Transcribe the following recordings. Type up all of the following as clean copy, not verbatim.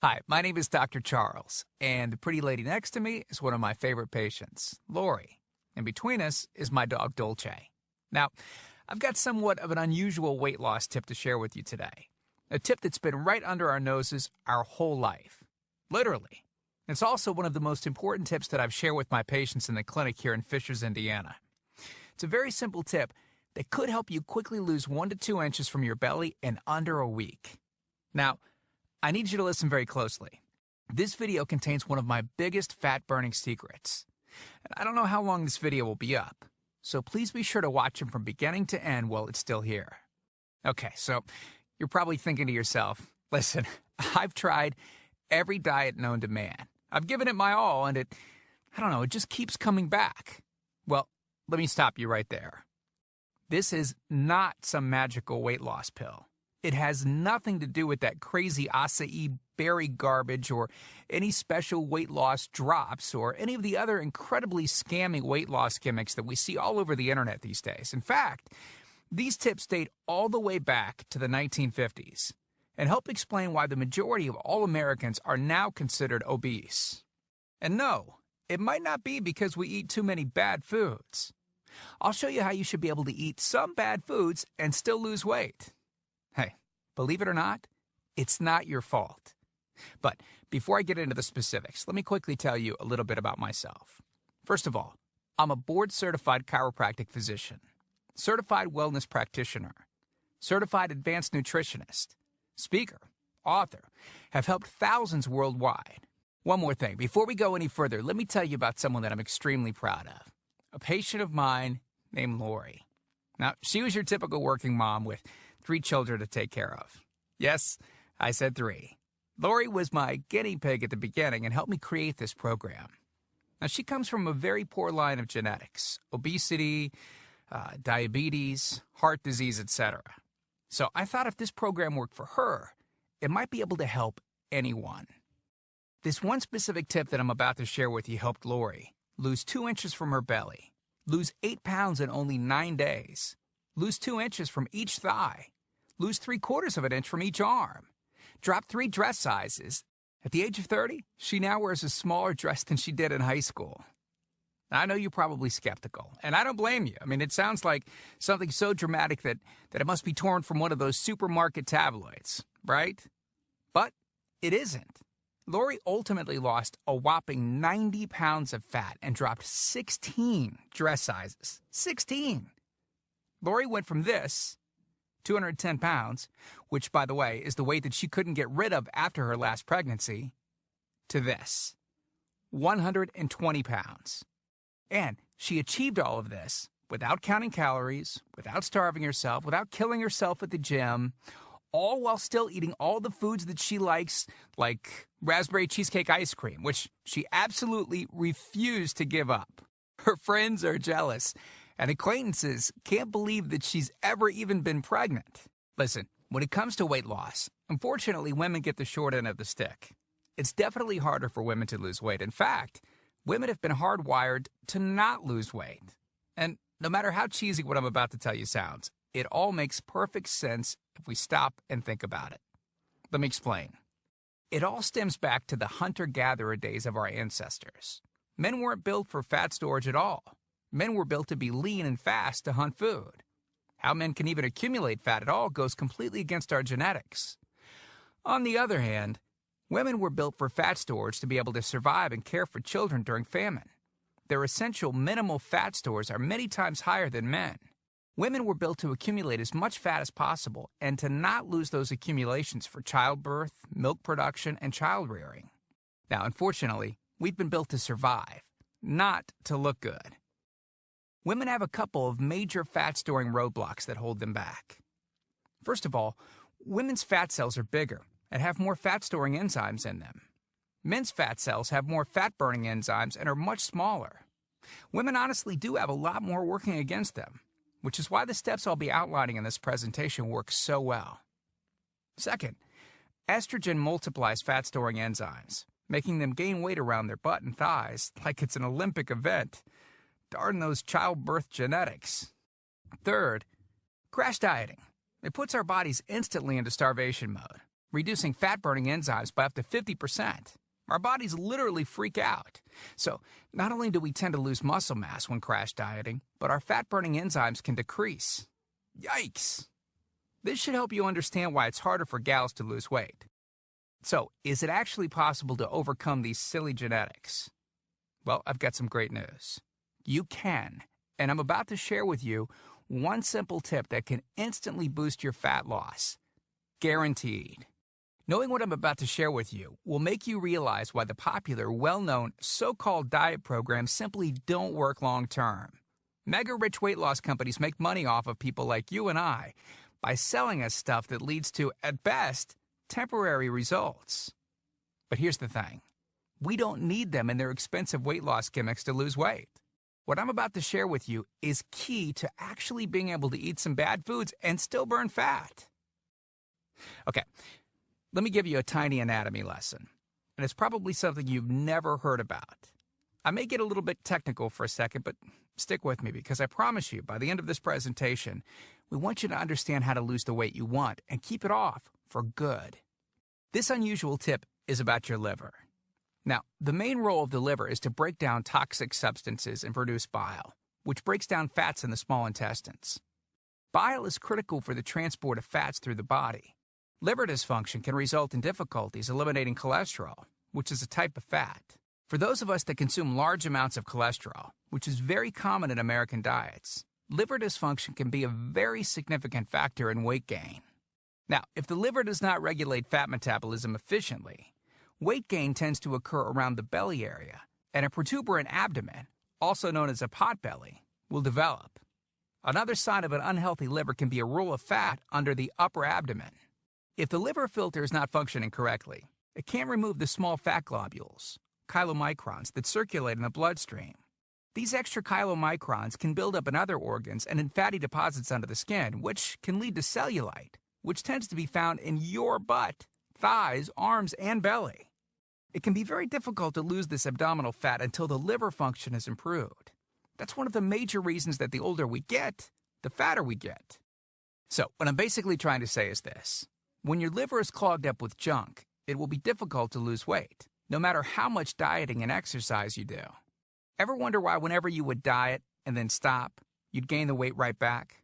Hi, my name is Dr. Charles, and the pretty lady next to me is one of my favorite patients, Lori. And between us is my dog, Dolce. Now, I've got somewhat of an unusual weight loss tip to share with you today. A tip that's been right under our noses our whole life. Literally. It's also one of the most important tips that I've shared with my patients in the clinic here in Fishers, Indiana. It's a very simple tip that could help you quickly lose 1 to 2 inches from your belly in under a week. Now, I need you to listen very closely. This video contains one of my biggest fat-burning secrets. And I don't know how long this video will be up, so please be sure to watch it from beginning to end while it's still here. Okay, so you're probably thinking to yourself, listen, I've tried every diet known to man. I've given it my all, and it just keeps coming back. Well, let me stop you right there. This is not some magical weight loss pill. It has nothing to do with that crazy acai berry garbage or any special weight loss drops or any of the other incredibly scammy weight loss gimmicks that we see all over the internet these days. In fact, these tips date all the way back to the 1950s and help explain why the majority of all Americans are now considered obese. And no, it might not be because we eat too many bad foods. I'll show you how you should be able to eat some bad foods and still lose weight. Hey, believe it or not, it's not your fault. But before I get into the specifics, let me quickly tell you a little bit about myself. First of all, I'm a board-certified chiropractic physician, certified wellness practitioner, certified advanced nutritionist, speaker, author, have helped thousands worldwide. One more thing, before we go any further, let me tell you about someone that I'm extremely proud of. A patient of mine named Lori. Now, she was your typical working mom with 3 children to take care of. Yes, I said 3. Lori was my guinea pig at the beginning and helped me create this program. Now, she comes from a very poor line of genetics, obesity, diabetes, heart disease, etc. So I thought if this program worked for her, it might be able to help anyone. This one specific tip that I'm about to share with you helped Lori lose 2 inches from her belly, lose 8 pounds in only 9 days, lose 2 inches from each thigh, lose 3/4 of an inch from each arm, drop 3 dress sizes. At the age of 30, she now wears a smaller dress than she did in high school. I know you're probably skeptical, and I don't blame you. I mean, it sounds like something so dramatic that it must be torn from one of those supermarket tabloids, right? But it isn't. Lori ultimately lost a whopping 90 pounds of fat and dropped 16 dress sizes. 16! Lori went from this, 210 pounds, which, by the way, is the weight that she couldn't get rid of after her last pregnancy, to this, 120 pounds. And she achieved all of this without counting calories, without starving herself, without killing herself at the gym, all while still eating all the foods that she likes, like raspberry cheesecake ice cream, which she absolutely refused to give up. Her friends are jealous, and acquaintances can't believe that she's ever even been pregnant. Listen, when it comes to weight loss, unfortunately, women get the short end of the stick. It's definitely harder for women to lose weight. In fact, women have been hardwired to not lose weight. And no matter how cheesy what I'm about to tell you sounds, it all makes perfect sense if we stop and think about it. Let me explain. It all stems back to the hunter-gatherer days of our ancestors. Men weren't built for fat storage at all. Men were built to be lean and fast to hunt food. How men can even accumulate fat at all goes completely against our genetics. On the other hand, women were built for fat storage to be able to survive and care for children during famine. Their essential minimal fat stores are many times higher than men. Women were built to accumulate as much fat as possible and to not lose those accumulations for childbirth, milk production, and child rearing. Now, unfortunately, we've been built to survive, not to look good. Women have a couple of major fat-storing roadblocks that hold them back. First of all, women's fat cells are bigger and have more fat-storing enzymes in them. Men's fat cells have more fat-burning enzymes and are much smaller. Women honestly do have a lot more working against them, which is why the steps I'll be outlining in this presentation work so well. Second, estrogen multiplies fat-storing enzymes, making them gain weight around their butt and thighs like it's an Olympic event. Darn those childbirth genetics. Third, crash dieting. It puts our bodies instantly into starvation mode. reducing fat-burning enzymes by up to 50%. Our bodies literally freak out. So, not only do we tend to lose muscle mass when crash dieting, but our fat-burning enzymes can decrease. Yikes! This should help you understand why it's harder for gals to lose weight. So, is it actually possible to overcome these silly genetics? Well, I've got some great news. You can, and I'm about to share with you one simple tip that can instantly boost your fat loss. Guaranteed. Knowing what I'm about to share with you will make you realize why the popular, well-known, so-called diet programs simply don't work long-term. Mega-rich weight loss companies make money off of people like you and I by selling us stuff that leads to, at best, temporary results. But here's the thing. We don't need them in their expensive weight loss gimmicks to lose weight. What I'm about to share with you is key to actually being able to eat some bad foods and still burn fat. Okay. Let me give you a tiny anatomy lesson, and it's probably something you've never heard about. I may get a little bit technical for a second, but stick with me because I promise you, by the end of this presentation, we want you to understand how to lose the weight you want and keep it off for good. This unusual tip is about your liver. Now, the main role of the liver is to break down toxic substances and produce bile, which breaks down fats in the small intestines. Bile is critical for the transport of fats through the body. Liver dysfunction can result in difficulties eliminating cholesterol, which is a type of fat. For those of us that consume large amounts of cholesterol, which is very common in American diets, liver dysfunction can be a very significant factor in weight gain. Now, if the liver does not regulate fat metabolism efficiently, weight gain tends to occur around the belly area, and a protuberant abdomen, also known as a potbelly, will develop. Another sign of an unhealthy liver can be a roll of fat under the upper abdomen. If the liver filter is not functioning correctly, it can't remove the small fat globules, chylomicrons, that circulate in the bloodstream. These extra chylomicrons can build up in other organs and in fatty deposits under the skin, which can lead to cellulite, which tends to be found in your butt, thighs, arms, and belly. It can be very difficult to lose this abdominal fat until the liver function is improved. That's one of the major reasons that the older we get, the fatter we get. So, what I'm basically trying to say is this. When your liver is clogged up with junk, it will be difficult to lose weight, no matter how much dieting and exercise you do. Ever wonder why whenever you would diet and then stop, you'd gain the weight right back?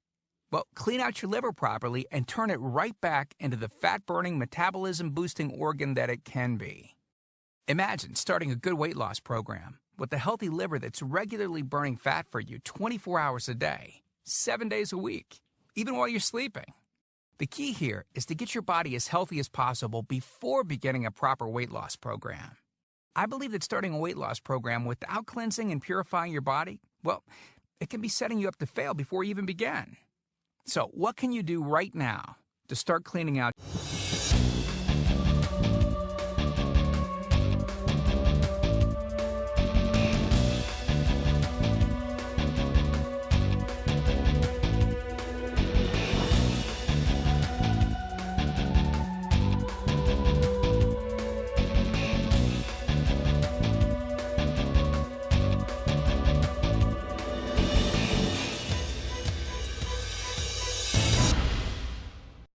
Well, clean out your liver properly and turn it right back into the fat-burning, metabolism-boosting organ that it can be. Imagine starting a good weight loss program with a healthy liver that's regularly burning fat for you 24 hours a day, 7 days a week, even while you're sleeping. The key here is to get your body as healthy as possible before beginning a proper weight loss program. I believe that starting a weight loss program without cleansing and purifying your body, well, it can be setting you up to fail before you even begin. So, what can you do right now to start cleaning out?